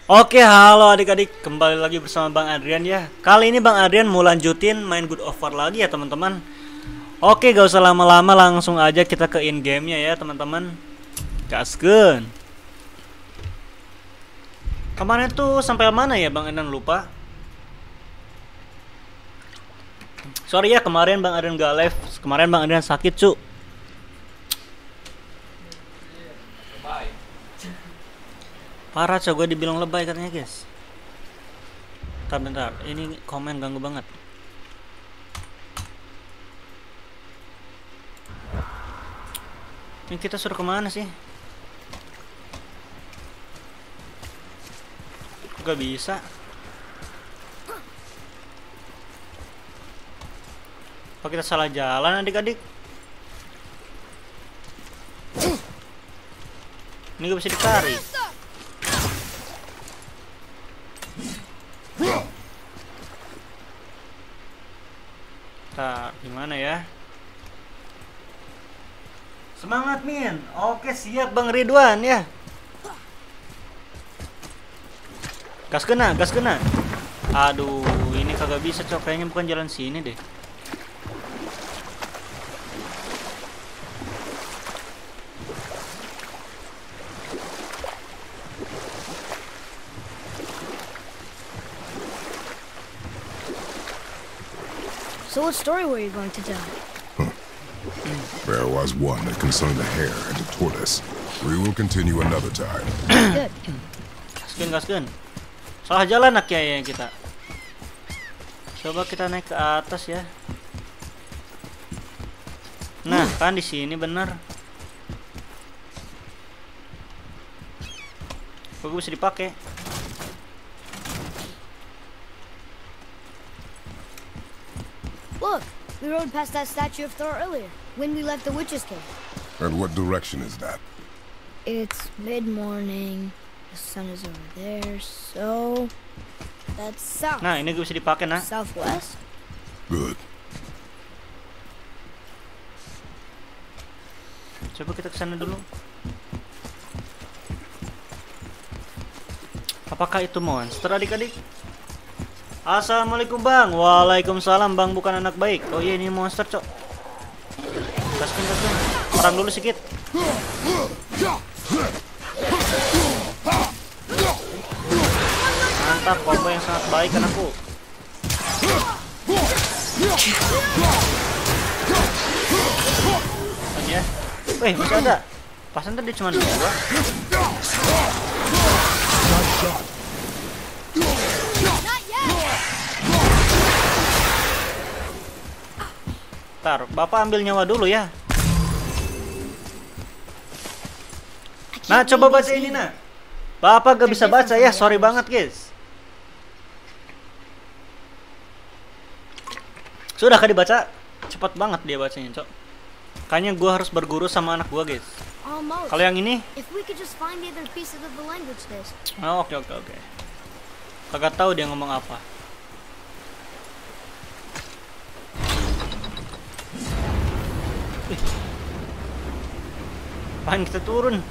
Oke, halo adik-adik, kembali lagi bersama Bang Adrian ya. Kali ini Bang Adrian mau lanjutin main God of War lagi ya teman-teman. Oke, gak usah lama-lama, langsung aja kita ke in game-nya ya teman-teman. Gaskeun. Kemarin tuh sampai mana ya Bang Adrian, lupa. Sorry ya, kemarin Bang Adrian gak live. Kemarin Bang Adrian sakit cu. Parah coba dibilang lebay katanya guys. Bentar, ini komen ganggu banget. Ini kita suruh kemana sih? Gak bisa. Apa kita salah jalan adik-adik? Ini gak bisa ditarik. Gimana ya? Semangat Min. Oke, siap Bang Ridwan ya. Gas kena, gas kena. Aduh, ini kagak bisa cok, kayaknya bukan jalan sini deh. So what story were you going to tell? There was one that concerned a hare and a tortoise. We will continue another time. Good. Gaskeun, gaskeun. Salah jalan kayaknya kita. Coba kita naik ke atas ya. Nah, kan di sini bener. Kok bisa dipakai? Look, we rode past that statue of Thor earlier, when we left the witch's cave. And what direction is that? It's mid-morning, the sun is over there, so... that's south. Nah, ini bisa dipakai nah. Southwest? Good. Coba kita kesana dulu. Apakah itu monster adik-adik? Assalamualaikum Bang. Waalaikumsalam Bang, bukan anak baik. Oh iya, ini monster cok. Gaskeun, gaskeun. Perang dulu sedikit. Mantap, combo yang sangat baik anakku. Lagi ya. Masih ada. Pasan tadi cuma 2. Ntar, Bapak ambil nyawa dulu ya. Nah, coba baca ini nah. Bapak gak bisa baca ya, sorry banget guys. Sudah kah dibaca? Cepat banget dia bacanya cok. Kayaknya gua harus berguru sama anak gua guys. Almost. Kalau yang ini? If we could just find the other pieces of the language disk. Oh, oke. Kagak tahu dia ngomong apa. Apaan kita turun?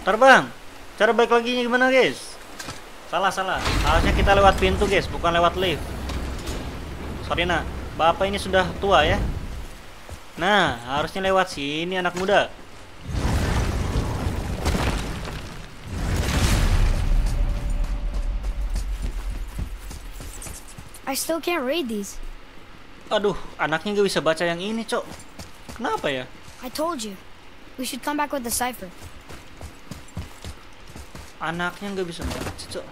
Ntar Bang, cara balik lagi gimana guys? Salah. Harusnya kita lewat pintu guys, bukan lewat lift. Sorry nak, Bapak ini sudah tua ya. Nah, harusnya lewat sini anak muda. I still can't read these. Aduh, anaknya gak bisa baca yang ini cok. Kenapa ya? I told you. We should come back with the cipher. Anaknya nggak bisa baca cok.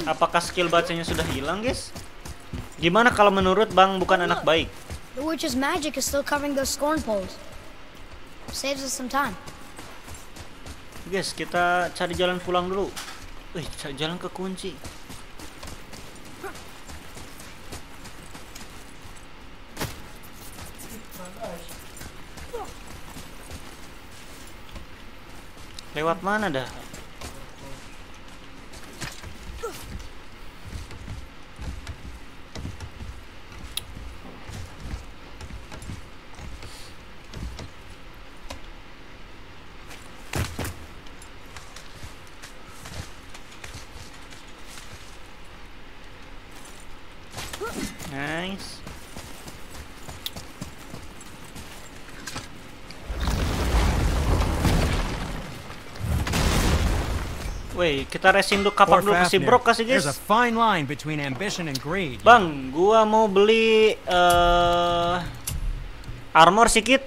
Apakah skill bacanya sudah hilang guys? Gimana kalau menurut Bang bukan anak baik? The witch's magic is still covering those scorn poles. Saves us some time. Guys, kita cari jalan pulang dulu. Cari jalan ke kunci. Lewat mana dah? Nice. Woi, kita racing dulu, kapak dulu, kasih brok, kasih guys. There's a fine line between ambition and greed. Bang, gua mau beli armor sedikit.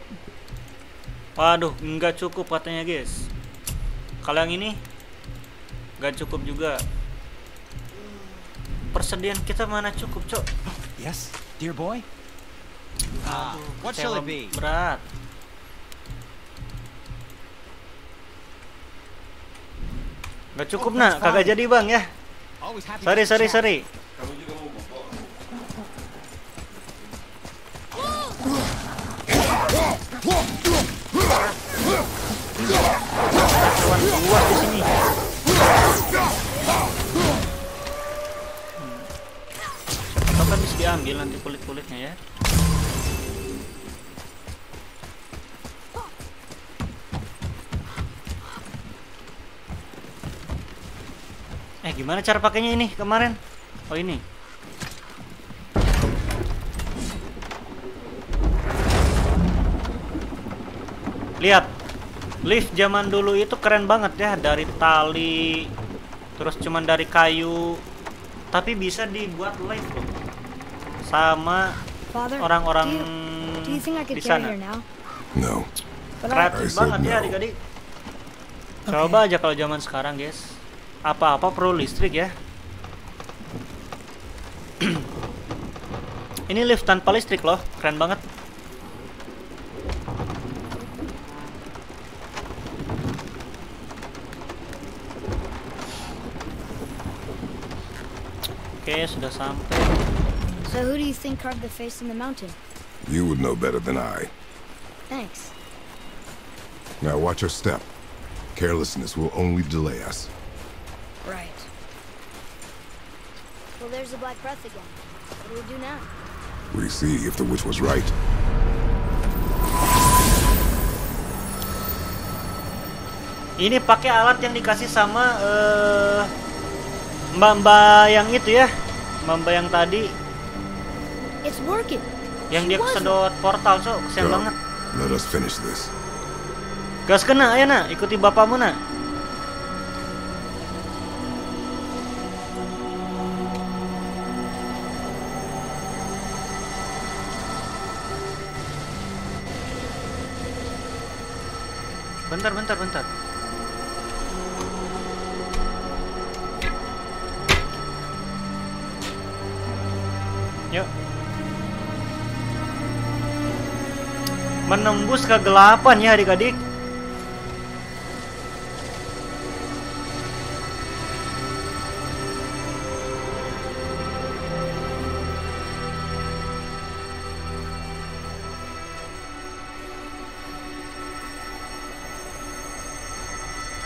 Waduh, nggak cukup katanya guys. Kalau yang ini nggak cukup juga. Persediaan kita mana cukup, Cok? Yes, dear boy. What shall it be? Berat. Nggak cukup nak, kagak jadi bang ya. Always happy to Sorry. chat. Kawan buas di sini. Atau kan bisa diambil nanti kulit-kulitnya ya. Gimana cara pakainya ini kemarin? Oh ini. Lihat, lift zaman dulu itu keren banget ya, dari tali, terus cuman dari kayu, tapi bisa dibuat lift loh, sama Father, orang-orang do you think I could di carry sana. her now? No. But Kreatif I said banget ya no. adik-adik. Coba aja kalau zaman sekarang guys, apa-apa perlu listrik ya. Ini lift tanpa listrik loh, keren banget. Oke, sudah sampai. So who do you think carved the face in the mountain? You would know better than I. Thanks. Now watch your step. Carelessness will only delay us. Right. Well, there's the Black Breath again. What do we do now? We see if the witch was right. Ini pakai alat yang dikasih sama mbak-mbak yang itu ya, mbak-mbak yang tadi, It's working. yang dia She was kesedot portal, so kesian Come, banget. let us finish this. Gas kena, ayo nak, ikuti bapakmu nak. Bentar. Yuk. Menembus kegelapan ya adik-adik.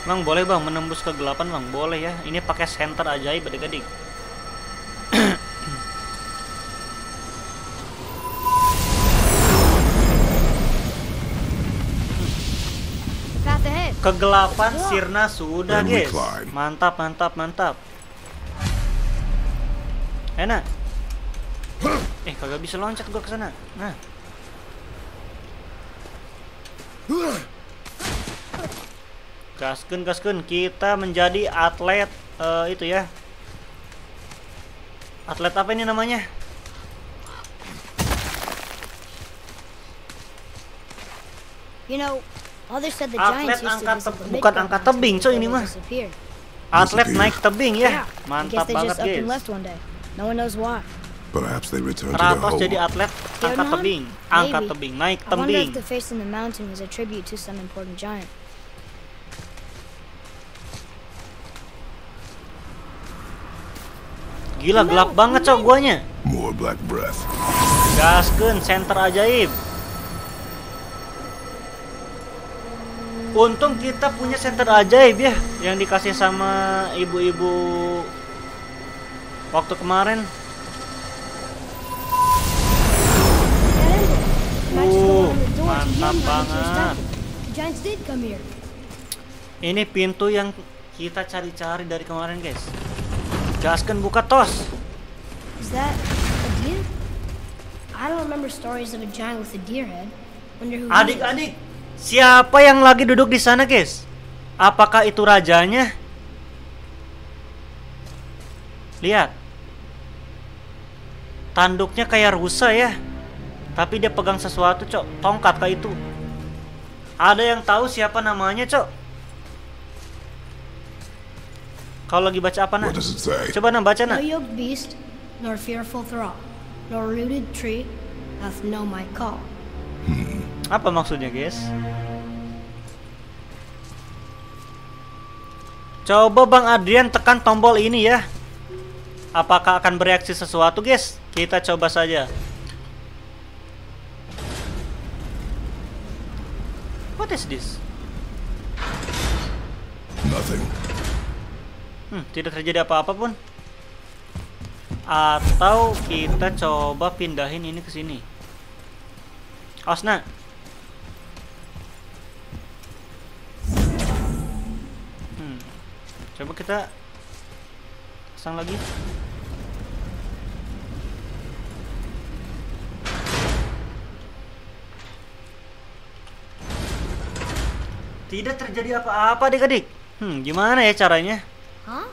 Bang, boleh bang menembus kegelapan bang, boleh ya. Ini pakai senter ajaib adik-adik. path ahead. Kegelapan sirna sudah And we guys. climb. Mantap. Enak. Kagak bisa loncat gua ke sana. Nah. Gaskeun kita menjadi atlet itu ya. Atlet apa ini namanya? You know, others said the Atlet giants used to angkat visit the bukan Midgard angkat mountain tebing, before ini they mah. disappeared. Atlet naik tebing ya. Yeah, I guess Mantap they banget just up and guys. left one day. No one knows why. Perhaps they return to their Kratos home. jadi atlet angkat Leonon? tebing, angkat Maybe. tebing, naik I wonder tebing. if the face in the mountain was a tribute to some important giant. Gila gelap banget cok guanya. More black breath. Gaskeun senter ajaib. Untung kita punya senter ajaib ya, yang dikasih sama ibu-ibu waktu kemarin. Mantap banget. Giants did come here. Ini pintu yang kita cari-cari dari kemarin guys. Gaskeun buka tos. Is that a deer? I don't remember stories of a giant with a deer head. Wonder who he is. Adik-adik, siapa yang lagi duduk di sana, guys? Apakah itu rajanya? Lihat. Tanduknya kayak rusa ya. Tapi dia pegang sesuatu, Cok. Tongkat kayak itu. Ada yang tahu siapa namanya, Cok? Kau lagi baca apa, Nak? What does it say? Coba Nak baca, No Nak. yoked beast, nor fearful thrall, nor rooted tree hath know my call. Apa maksudnya, guys? Coba Bang Adrian tekan tombol ini ya. Apakah akan bereaksi sesuatu, guys? Kita coba saja. What is this? Nothing. Tidak terjadi apa-apa pun. Atau kita coba pindahin ini ke sini. Awas, Nak. Coba kita pasang lagi. Tidak terjadi apa-apa, adik-adik. Gimana ya caranya? Huh?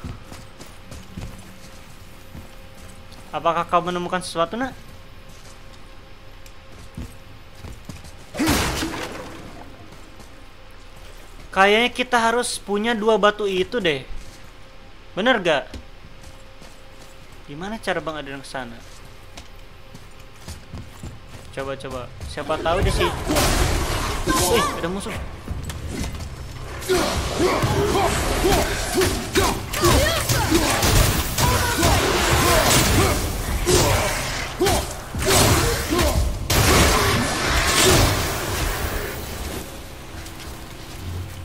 Apakah kau menemukan sesuatu, Nak? Kayaknya kita harus punya 2 batu itu deh. Bener gak? Gimana cara Bang Adrian ke sana? Coba. Siapa tahu di sini. Ada musuh.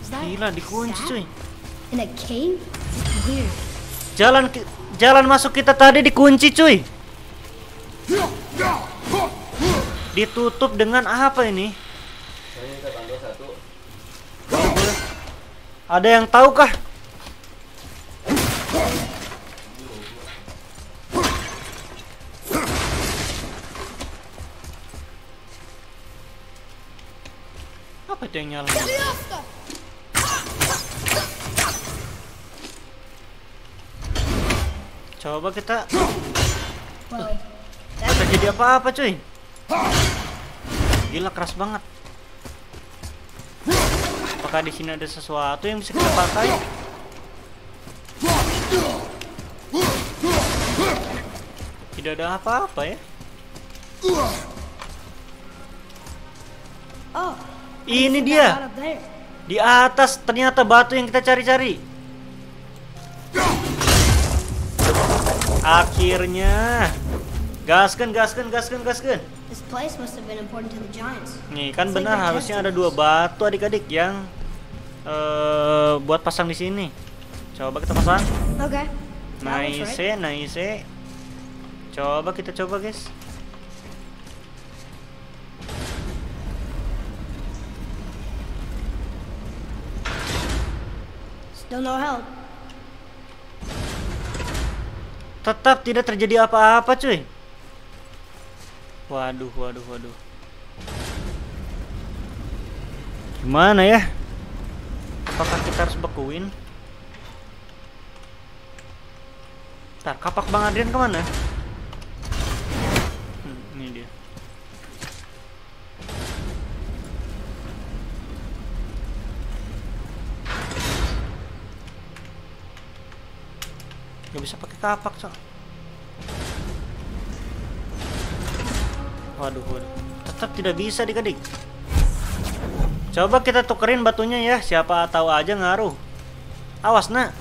Is that Gila, dikunci, cuy. in a cave? Weird. Jalan masuk kita tadi dikunci, cuy. Ditutup dengan apa ini? Ada yang tahu kah? Apa itu yang nyala? Coba kita. Well, Terjadi apa-apa, cuy? Gila, keras banget. Apakah di sini ada sesuatu yang bisa kita pakai? Tidak ada apa-apa ya. oh, Ini that dia. up there. Di atas ternyata batu yang kita cari-cari. Akhirnya. Gaskan. This place must have been important to the giants. Nih kan It's like benar, they're harusnya testing ada 2 us. batu adik-adik yang buat pasang di sini. Coba kita pasang. Okay. That looks right. Nice. Coba kita coba, guys. Still no help. Tetap tidak terjadi apa-apa, cuy. Waduh. Gimana ya? Apakah kita harus bekuin? Ntar, kapak Bang Adrian kemana? Ini dia. Gak bisa pakai kapak, Cok. Waduh. Tetap tidak bisa, adik-adik. Coba kita tukerin batunya ya. Siapa tahu aja ngaruh. Awas, Nak.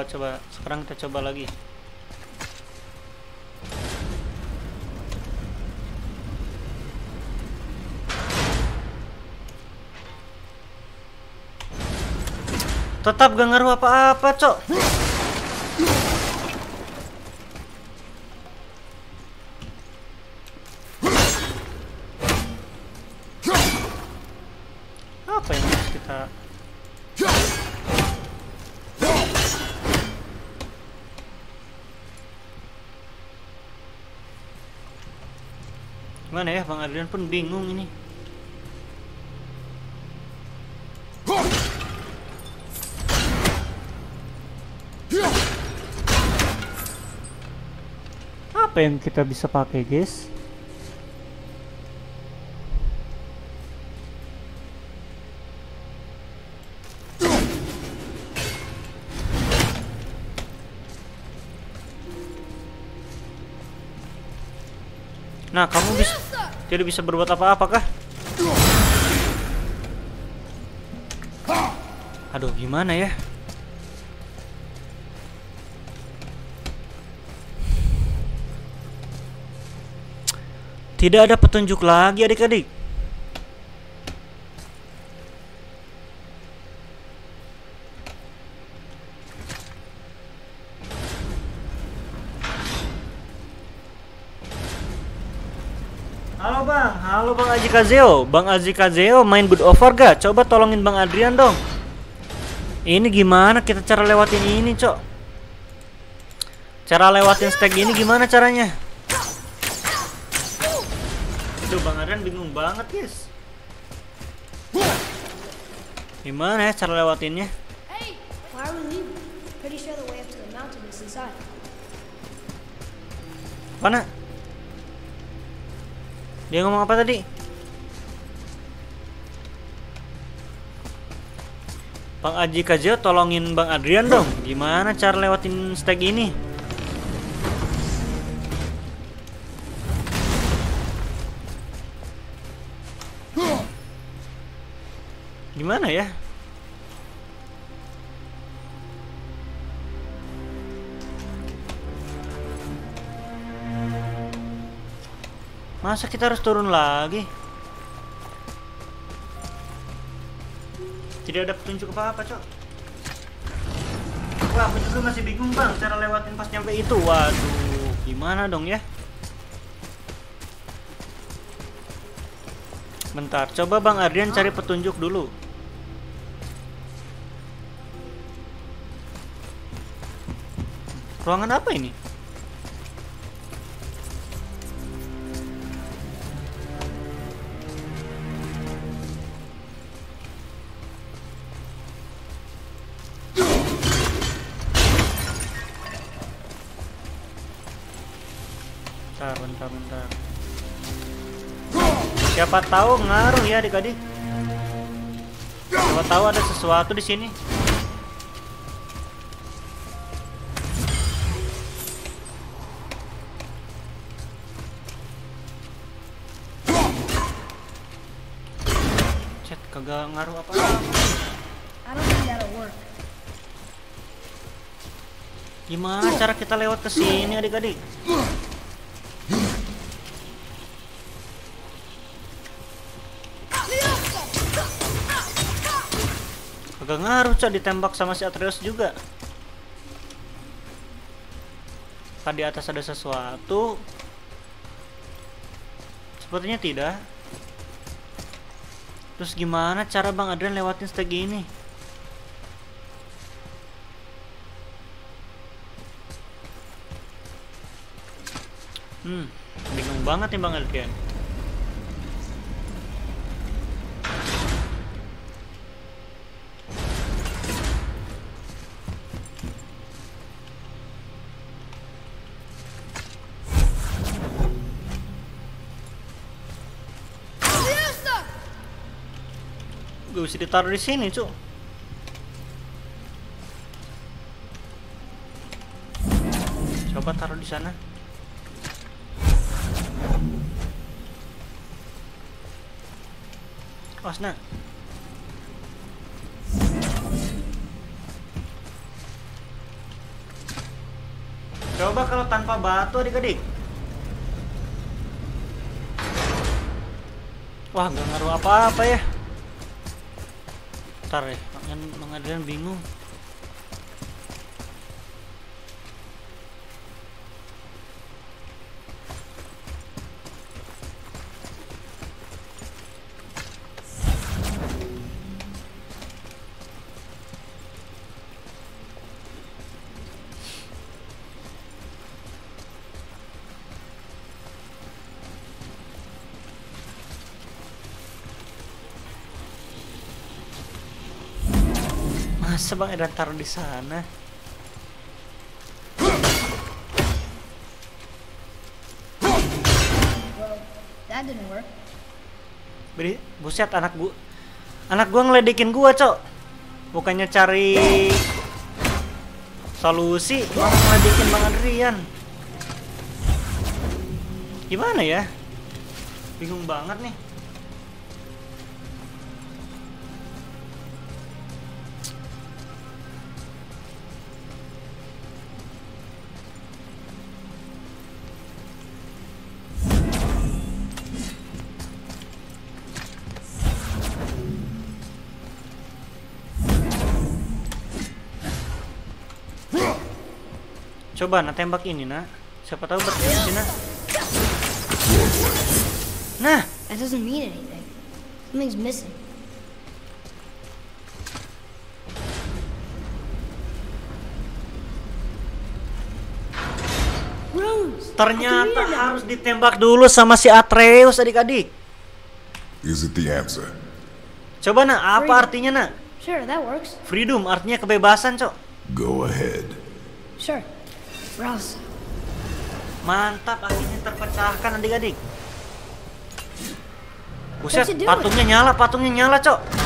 Coba. Sekarang kita coba lagi. Tetap gak ngaruh apa-apa, Cok. Apa yang harus kita... Gimana ya, Bang Adrian pun bingung ini. Apa yang kita bisa pakai, guys? Nah, kamu tidak bisa berbuat apa-apa kah? Aduh, gimana ya? Tidak ada petunjuk lagi, adik-adik. Halo Bang Aji Kazeo. Bang Aji Kazeo main Good Over gak? Coba tolongin Bang Adrian dong. Ini gimana kita cara lewatin ini, Cok? Cara lewatin stag ini gimana caranya? Aduh, Bang Adrian bingung banget, guys. Gimana ya cara lewatinnya? Hey, why are we leaving? Pretty sure the way up to the mountain is inside. Mana? Dia ngomong apa tadi? Bang Aji Kazeo tolongin Bang Adrian dong. Gimana cara lewatin stag ini? Gimana ya? Masa kita harus turun lagi? Tidak ada petunjuk apa-apa, Cok. Wah, aku juga masih bingung, Bang, cara lewatin pas nyampe itu. Waduh, gimana dong ya? Bentar, coba Bang Adrian cari petunjuk dulu. Ruangan apa ini? Bentar. Siapa tahu ngaruh ya adik-adik. Siapa tahu ada sesuatu di sini. Chat kagak ngaruh apa-apa. I don't think that'll work. Gimana cara kita lewat ke sini adik-adik? Kagak ngaruh, Cok, ditembak sama si Atreus juga. Tadi atas ada sesuatu. Sepertinya tidak. Terus gimana cara Bang Adrian lewatin stag ini? Bingung banget nih Bang Adrian. Gak bisa ditaruh di sini, Cuk. Coba taruh di sana. Osna. Coba kalau tanpa batu adik-adik. Wah, nggak ngaruh apa-apa ya. Ntar deh, Mang Adrian bingung. Masa Bang Edan taruh di sana? That didn't work. Buset, anak gua ngeledekin gua, Cok. Bukannya cari solusi, malah ngeledekin Bang Adrian. Gimana ya? Bingung banget nih. Coba nak tembak ini nak. Siapa tahu berfungsi nak. Nah, That doesn't mean anything. Something's missing. Rose. ternyata harus ditembak dulu sama si Atreus adik-adik. Is it the answer? Coba nak, apa artinya nak? Sure, that works. Freedom artinya kebebasan, Cok. Go ahead. Sure. Rouse. Mantap, akhirnya terpecahkan adik-adik. Buset, What you doing? patungnya nyala, Cok.